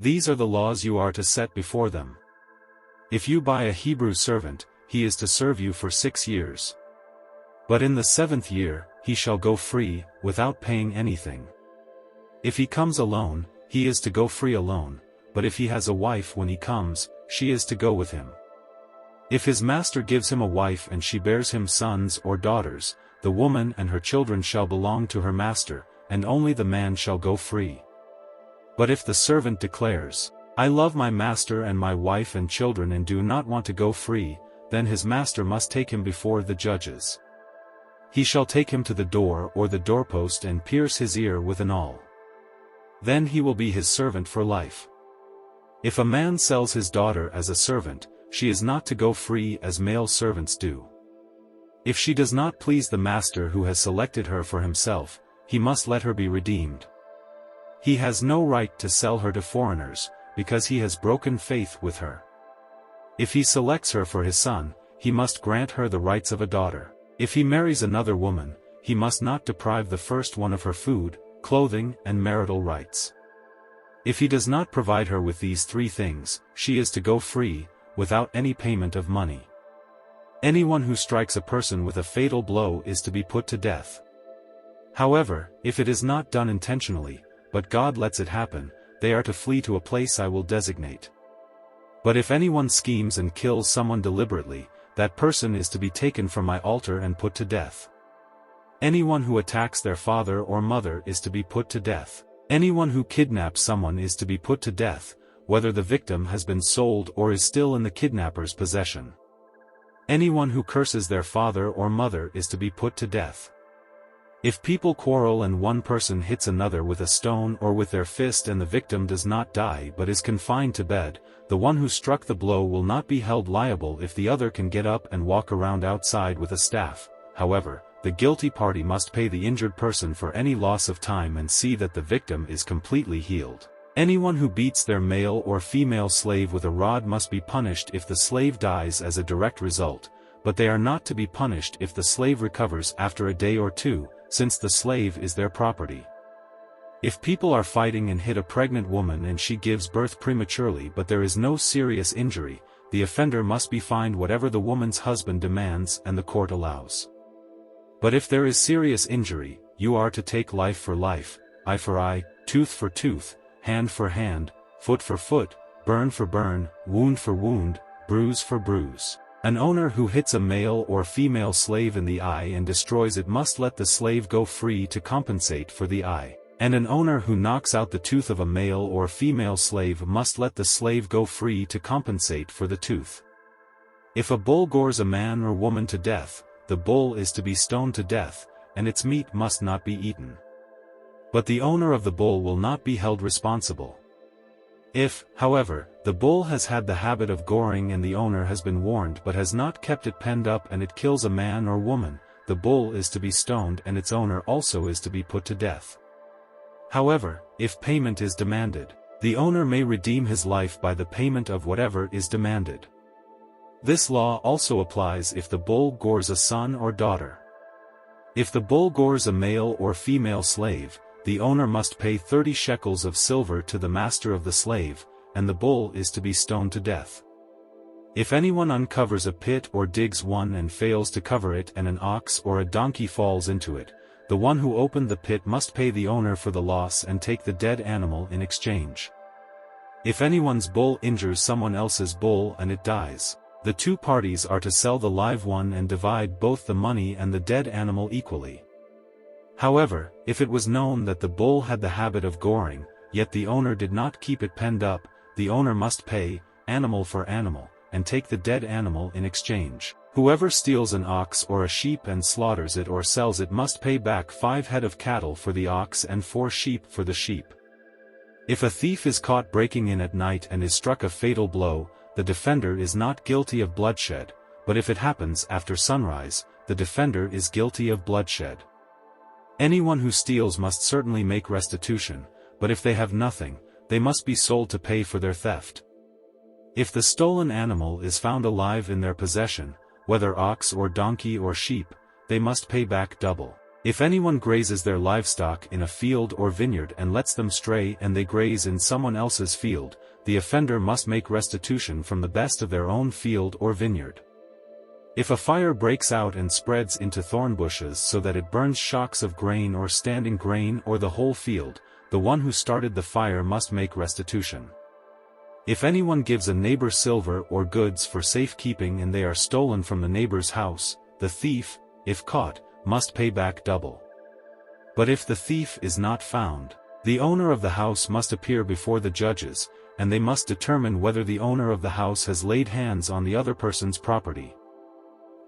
These are the laws you are to set before them. If you buy a Hebrew servant, he is to serve you for 6 years. But in the 7th year, he shall go free, without paying anything. If he comes alone, he is to go free alone, but if he has a wife when he comes, she is to go with him. If his master gives him a wife and she bears him sons or daughters, the woman and her children shall belong to her master, and only the man shall go free. But if the servant declares, I love my master and my wife and children and do not want to go free, then his master must take him before the judges. He shall take him to the door or the doorpost and pierce his ear with an awl. Then he will be his servant for life. If a man sells his daughter as a servant, she is not to go free as male servants do. If she does not please the master who has selected her for himself, he must let her be redeemed. He has no right to sell her to foreigners, because he has broken faith with her. If he selects her for his son, he must grant her the rights of a daughter. If he marries another woman, he must not deprive the first one of her food, clothing, and marital rights. If he does not provide her with these 3 things, she is to go free, without any payment of money. Anyone who strikes a person with a fatal blow is to be put to death. However, if it is not done intentionally, but God lets it happen, they are to flee to a place I will designate. But if anyone schemes and kills someone deliberately, that person is to be taken from my altar and put to death. Anyone who attacks their father or mother is to be put to death. Anyone who kidnaps someone is to be put to death, whether the victim has been sold or is still in the kidnapper's possession. Anyone who curses their father or mother is to be put to death. If people quarrel and one person hits another with a stone or with their fist and the victim does not die but is confined to bed, the one who struck the blow will not be held liable if the other can get up and walk around outside with a staff. However, the guilty party must pay the injured person for any loss of time and see that the victim is completely healed. Anyone who beats their male or female slave with a rod must be punished if the slave dies as a direct result, but they are not to be punished if the slave recovers after a day or 2, since the slave is their property. If people are fighting and hit a pregnant woman and she gives birth prematurely but there is no serious injury, the offender must be fined whatever the woman's husband demands and the court allows. But if there is serious injury, you are to take life for life, eye for eye, tooth for tooth, hand for hand, foot for foot, burn for burn, wound for wound, bruise for bruise. An owner who hits a male or female slave in the eye and destroys it must let the slave go free to compensate for the eye, and an owner who knocks out the tooth of a male or female slave must let the slave go free to compensate for the tooth. If a bull gores a man or woman to death, the bull is to be stoned to death, and its meat must not be eaten. But the owner of the bull will not be held responsible. If, however, the bull has had the habit of goring and the owner has been warned but has not kept it penned up and it kills a man or woman, the bull is to be stoned and its owner also is to be put to death. However, if payment is demanded, the owner may redeem his life by the payment of whatever is demanded. This law also applies if the bull gores a son or daughter. If the bull gores a male or female slave, the owner must pay 30 shekels of silver to the master of the slave, and the bull is to be stoned to death. If anyone uncovers a pit or digs one and fails to cover it and an ox or a donkey falls into it, the one who opened the pit must pay the owner for the loss and take the dead animal in exchange. If anyone's bull injures someone else's bull and it dies, the 2 parties are to sell the live one and divide both the money and the dead animal equally. However, if it was known that the bull had the habit of goring, yet the owner did not keep it penned up, the owner must pay, animal for animal, and take the dead animal in exchange. Whoever steals an ox or a sheep and slaughters it or sells it must pay back 5 head of cattle for the ox and 4 sheep for the sheep. If a thief is caught breaking in at night and is struck a fatal blow, the defender is not guilty of bloodshed, but if it happens after sunrise, the defender is guilty of bloodshed. Anyone who steals must certainly make restitution, but if they have nothing, they must be sold to pay for their theft. If the stolen animal is found alive in their possession, whether ox or donkey or sheep, they must pay back double. If anyone grazes their livestock in a field or vineyard and lets them stray and they graze in someone else's field, the offender must make restitution from the best of their own field or vineyard. If a fire breaks out and spreads into thorn bushes so that it burns shocks of grain or standing grain or the whole field, the one who started the fire must make restitution. If anyone gives a neighbor silver or goods for safekeeping and they are stolen from the neighbor's house, the thief, if caught, must pay back double. But if the thief is not found, the owner of the house must appear before the judges, and they must determine whether the owner of the house has laid hands on the other person's property.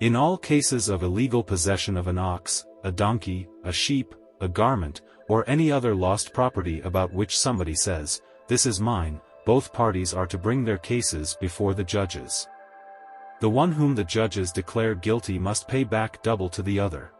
In all cases of illegal possession of an ox, a donkey, a sheep, a garment, or any other lost property about which somebody says, "This is mine," both parties are to bring their cases before the judges. The one whom the judges declare guilty must pay back double to the other.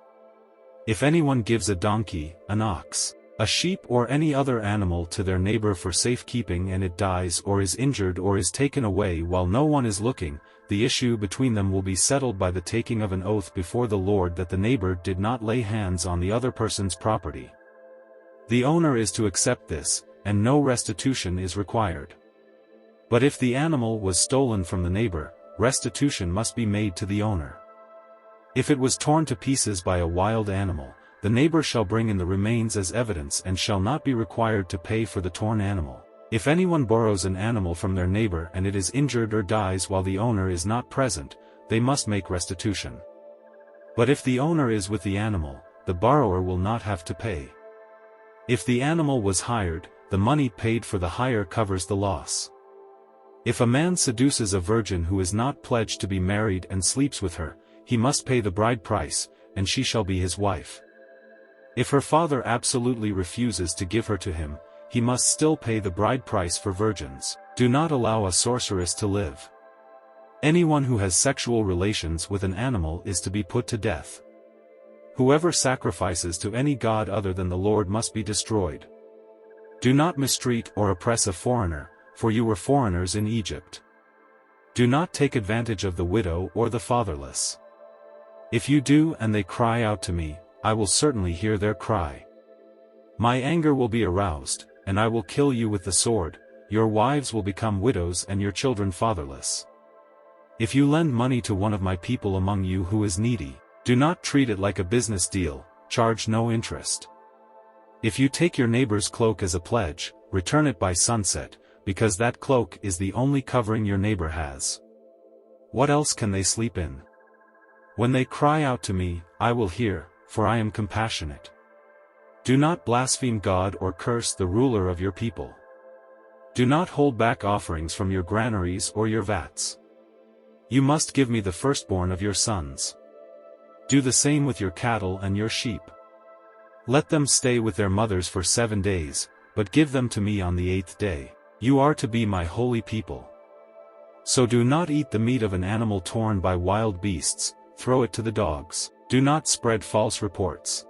If anyone gives a donkey, an ox, a sheep or any other animal to their neighbor for safekeeping and it dies or is injured or is taken away while no one is looking, the issue between them will be settled by the taking of an oath before the Lord that the neighbor did not lay hands on the other person's property. The owner is to accept this, and no restitution is required. But if the animal was stolen from the neighbor, restitution must be made to the owner. If it was torn to pieces by a wild animal, the neighbor shall bring in the remains as evidence and shall not be required to pay for the torn animal. If anyone borrows an animal from their neighbor and it is injured or dies while the owner is not present, they must make restitution. But if the owner is with the animal, the borrower will not have to pay. If the animal was hired, the money paid for the hire covers the loss. If a man seduces a virgin who is not pledged to be married and sleeps with her, he must pay the bride price, and she shall be his wife. If her father absolutely refuses to give her to him, he must still pay the bride price for virgins. Do not allow a sorceress to live. Anyone who has sexual relations with an animal is to be put to death. Whoever sacrifices to any god other than the Lord must be destroyed. Do not mistreat or oppress a foreigner, for you were foreigners in Egypt. Do not take advantage of the widow or the fatherless. If you do and they cry out to me, I will certainly hear their cry. My anger will be aroused, and I will kill you with the sword, your wives will become widows and your children fatherless. If you lend money to one of my people among you who is needy, do not treat it like a business deal, charge no interest. If you take your neighbor's cloak as a pledge, return it by sunset, because that cloak is the only covering your neighbor has. What else can they sleep in? When they cry out to me, I will hear, for I am compassionate. Do not blaspheme God or curse the ruler of your people. Do not hold back offerings from your granaries or your vats. You must give me the firstborn of your sons. Do the same with your cattle and your sheep. Let them stay with their mothers for 7 days, but give them to me on the 8th day. You are to be my holy people. So do not eat the meat of an animal torn by wild beasts, throw it to the dogs. Do not spread false reports.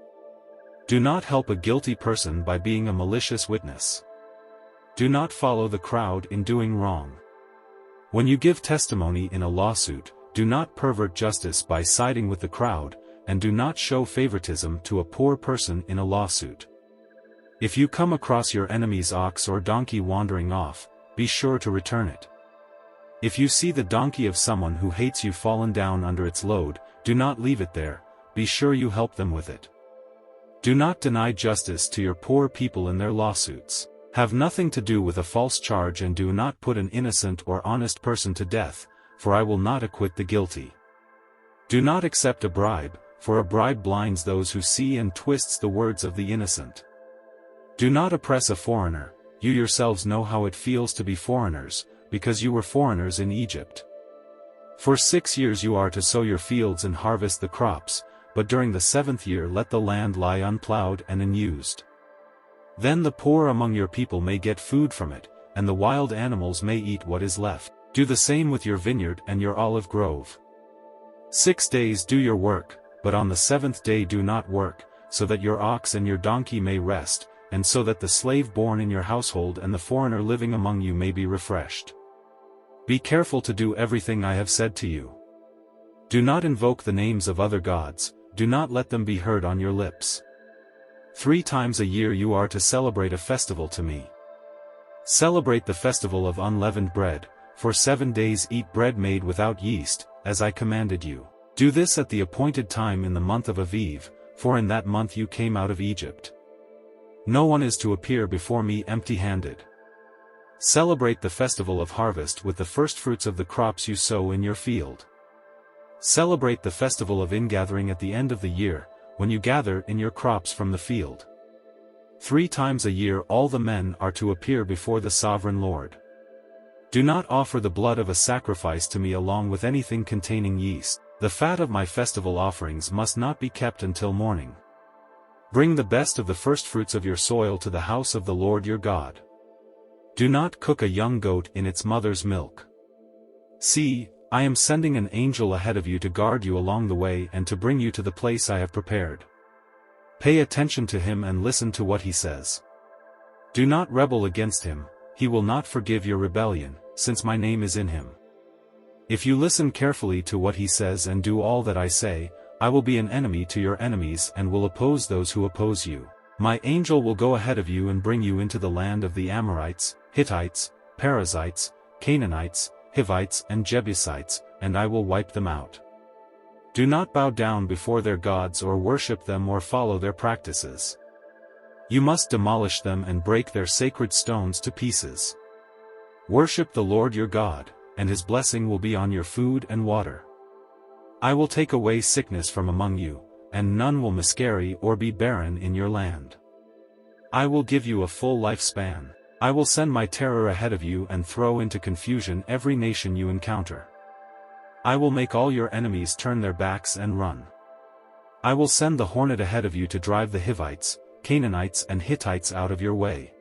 Do not help a guilty person by being a malicious witness. Do not follow the crowd in doing wrong. When you give testimony in a lawsuit, do not pervert justice by siding with the crowd, and do not show favoritism to a poor person in a lawsuit. If you come across your enemy's ox or donkey wandering off, be sure to return it. If you see the donkey of someone who hates you fallen down under its load, do not leave it there, be sure you help them with it. Do not deny justice to your poor people in their lawsuits. Have nothing to do with a false charge and do not put an innocent or honest person to death, for I will not acquit the guilty. Do not accept a bribe, for a bribe blinds those who see and twists the words of the innocent. Do not oppress a foreigner, you yourselves know how it feels to be foreigners, because you were foreigners in Egypt. For 6 years you are to sow your fields and harvest the crops, but during the 7th year let the land lie unplowed and unused. Then the poor among your people may get food from it, and the wild animals may eat what is left. Do the same with your vineyard and your olive grove. 6 days do your work, but on the 7th day do not work, so that your ox and your donkey may rest, and so that the slave born in your household and the foreigner living among you may be refreshed. Be careful to do everything I have said to you. Do not invoke the names of other gods, do not let them be heard on your lips. 3 times a year you are to celebrate a festival to me. Celebrate the festival of unleavened bread, for 7 days eat bread made without yeast, as I commanded you. Do this at the appointed time in the month of Aviv, for in that month you came out of Egypt. No one is to appear before me empty-handed. Celebrate the festival of harvest with the firstfruits of the crops you sow in your field. Celebrate the festival of ingathering at the end of the year, when you gather in your crops from the field. 3 times a year all the men are to appear before the sovereign Lord. Do not offer the blood of a sacrifice to me along with anything containing yeast. The fat of my festival offerings must not be kept until morning. Bring the best of the firstfruits of your soil to the house of the Lord your God. Do not cook a young goat in its mother's milk. See, I am sending an angel ahead of you to guard you along the way and to bring you to the place I have prepared. Pay attention to him and listen to what he says. Do not rebel against him, he will not forgive your rebellion, since my name is in him. If you listen carefully to what he says and do all that I say, I will be an enemy to your enemies and will oppose those who oppose you. My angel will go ahead of you and bring you into the land of the Amorites, Hittites, Perizzites, Canaanites, Hivites and Jebusites, and I will wipe them out. Do not bow down before their gods or worship them or follow their practices. You must demolish them and break their sacred stones to pieces. Worship the Lord your God, and his blessing will be on your food and water. I will take away sickness from among you, and none will miscarry or be barren in your land. I will give you a full lifespan. I will send my terror ahead of you and throw into confusion every nation you encounter. I will make all your enemies turn their backs and run. I will send the hornet ahead of you to drive the Hivites, Canaanites and Hittites out of your way.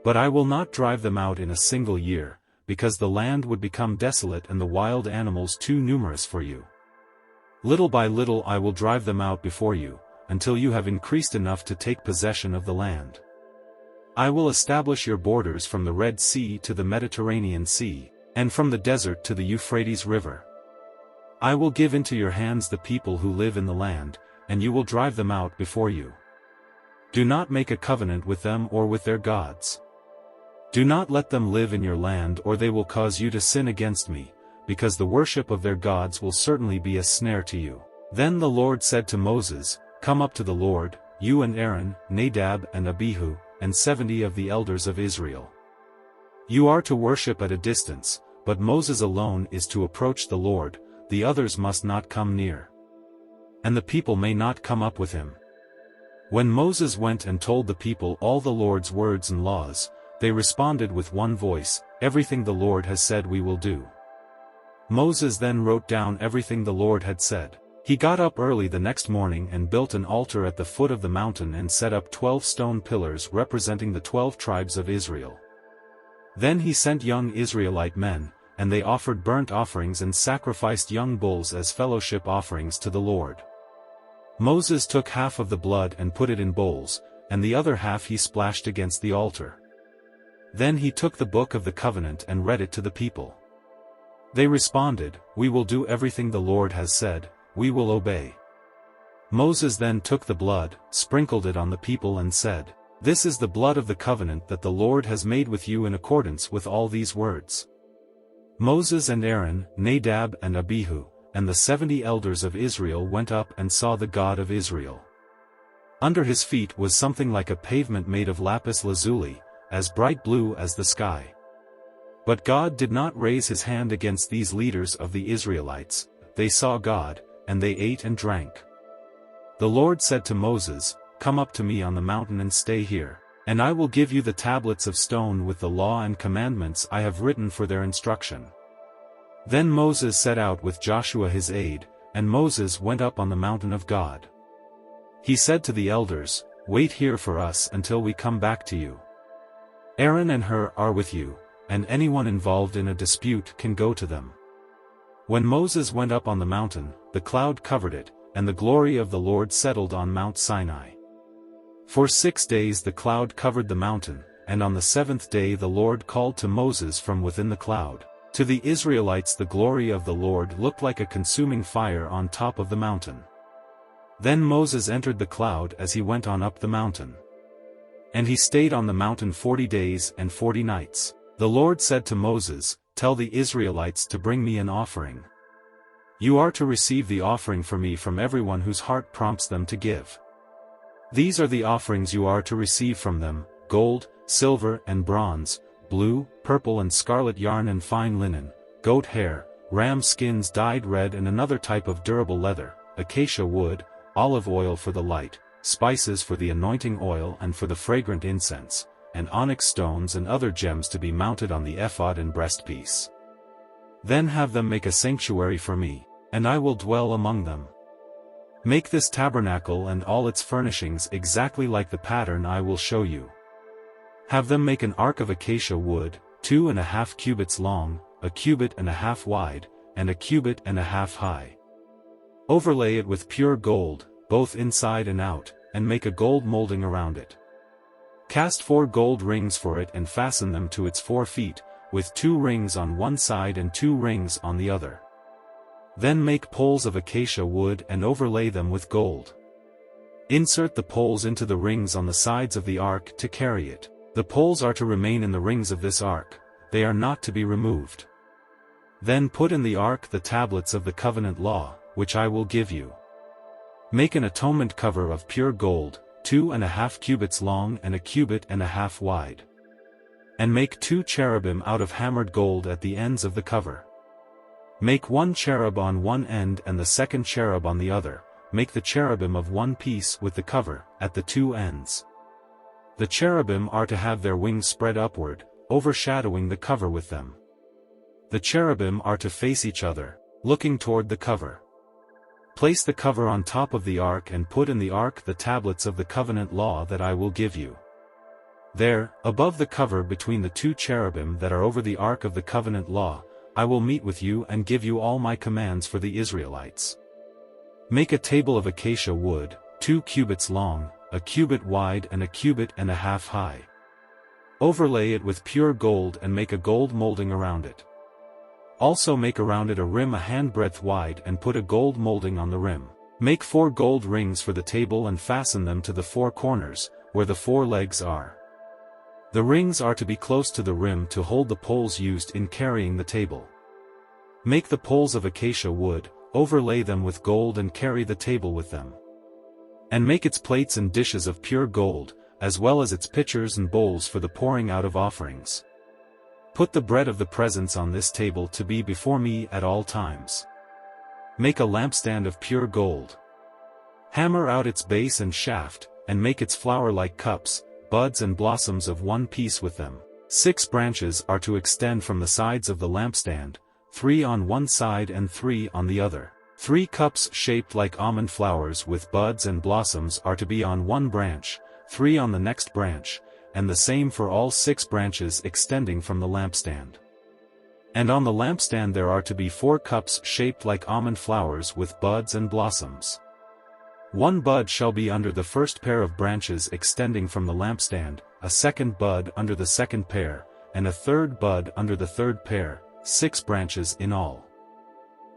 But I will not drive them out in a single year, because the land would become desolate and the wild animals too numerous for you. Little by little I will drive them out before you, until you have increased enough to take possession of the land. I will establish your borders from the Red Sea to the Mediterranean Sea, and from the desert to the Euphrates River. I will give into your hands the people who live in the land, and you will drive them out before you. Do not make a covenant with them or with their gods. Do not let them live in your land or they will cause you to sin against me, because the worship of their gods will certainly be a snare to you. Then the Lord said to Moses, Come up to the Lord, you and Aaron, Nadab and Abihu, and 70 of the elders of Israel. You are to worship at a distance, but Moses alone is to approach the Lord, the others must not come near. And the people may not come up with him. When Moses went and told the people all the Lord's words and laws, they responded with one voice, Everything the Lord has said we will do. Moses then wrote down everything the Lord had said. He got up early the next morning and built an altar at the foot of the mountain and set up 12 stone pillars representing the 12 tribes of Israel. Then he sent young Israelite men, and they offered burnt offerings and sacrificed young bulls as fellowship offerings to the Lord. Moses took half of the blood and put it in bowls, and the other half he splashed against the altar. Then he took the book of the covenant and read it to the people. They responded, We will do everything the Lord has said, we will obey. Moses then took the blood, sprinkled it on the people and said, This is the blood of the covenant that the Lord has made with you in accordance with all these words. Moses and Aaron, Nadab and Abihu, and the 70 elders of Israel went up and saw the God of Israel. Under his feet was something like a pavement made of lapis lazuli, as bright blue as the sky. But God did not raise his hand against these leaders of the Israelites. They saw God, and they ate and drank. The Lord said to Moses, Come up to me on the mountain and stay here, and I will give you the tablets of stone with the law and commandments I have written for their instruction. Then Moses set out with Joshua his aide, and Moses went up on the mountain of God. He said to the elders, Wait here for us until we come back to you. Aaron and Hur are with you, and anyone involved in a dispute can go to them. When Moses went up on the mountain, the cloud covered it, and the glory of the Lord settled on Mount Sinai. For 6 days the cloud covered the mountain, and on the 7th day the Lord called to Moses from within the cloud. To the Israelites the glory of the Lord looked like a consuming fire on top of the mountain. Then Moses entered the cloud as he went on up the mountain. And he stayed on the mountain 40 days and 40 nights. The Lord said to Moses, "Tell the Israelites to bring me an offering. You are to receive the offering for me from everyone whose heart prompts them to give. These are the offerings you are to receive from them: gold, silver and bronze, blue, purple and scarlet yarn and fine linen, goat hair, ram skins dyed red and another type of durable leather, acacia wood, olive oil for the light, spices for the anointing oil and for the fragrant incense, and onyx stones and other gems to be mounted on the ephod and breastpiece. Then have them make a sanctuary for me, and I will dwell among them. Make this tabernacle and all its furnishings exactly like the pattern I will show you. Have them make an ark of acacia wood, 2.5 cubits long, 1.5 cubits wide, and 1.5 cubits high. Overlay it with pure gold, both inside and out, and make a gold molding around it. Cast 4 gold rings for it and fasten them to its 4 feet, with 2 rings on one side and 2 rings on the other. Then make poles of acacia wood and overlay them with gold. Insert the poles into the rings on the sides of the ark to carry it. The poles are to remain in the rings of this ark, they are not to be removed. Then put in the ark the tablets of the covenant law, which I will give you. Make an atonement cover of pure gold, 2.5 cubits long and 1.5 cubits wide. And make 2 cherubim out of hammered gold at the ends of the cover. Make 1 cherub on one end and the second cherub on the other. Make the cherubim of one piece with the cover, at the 2 ends. The cherubim are to have their wings spread upward, overshadowing the cover with them. The cherubim are to face each other, looking toward the cover. Place the cover on top of the ark and put in the ark the tablets of the covenant law that I will give you. There, above the cover between the 2 cherubim that are over the ark of the covenant law, I will meet with you and give you all my commands for the Israelites. Make a table of acacia wood, 2 cubits long, 1 cubit wide and 1.5 cubits high. Overlay it with pure gold and make a gold molding around it. Also make around it a rim a handbreadth wide and put a gold molding on the rim. Make 4 gold rings for the table and fasten them to the 4 corners, where the 4 legs are. The rings are to be close to the rim to hold the poles used in carrying the table. Make the poles of acacia wood, overlay them with gold and carry the table with them. And make its plates and dishes of pure gold, as well as its pitchers and bowls for the pouring out of offerings. Put the bread of the presence on this table to be before me at all times. Make a lampstand of pure gold. Hammer out its base and shaft, and make its flower-like cups, buds and blossoms of one piece with them. 6 branches are to extend from the sides of the lampstand, 3 on one side and 3 on the other. 3 cups shaped like almond flowers with buds and blossoms are to be on one branch, 3 on the next branch, and the same for all 6 branches extending from the lampstand. And on the lampstand there are to be 4 cups shaped like almond flowers with buds and blossoms. 1 bud shall be under the first pair of branches extending from the lampstand, a second bud under the second pair, and a third bud under the third pair, 6 branches in all.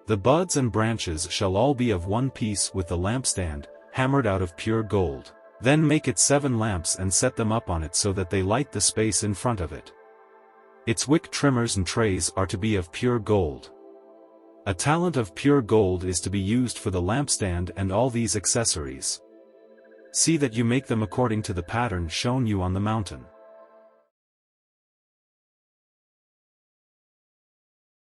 The buds and branches shall all be of one piece with the lampstand, hammered out of pure gold. Then make it 7 lamps and set them up on it so that they light the space in front of it. Its wick trimmers and trays are to be of pure gold. A talent of pure gold is to be used for the lampstand and all these accessories. See that you make them according to the pattern shown you on the mountain.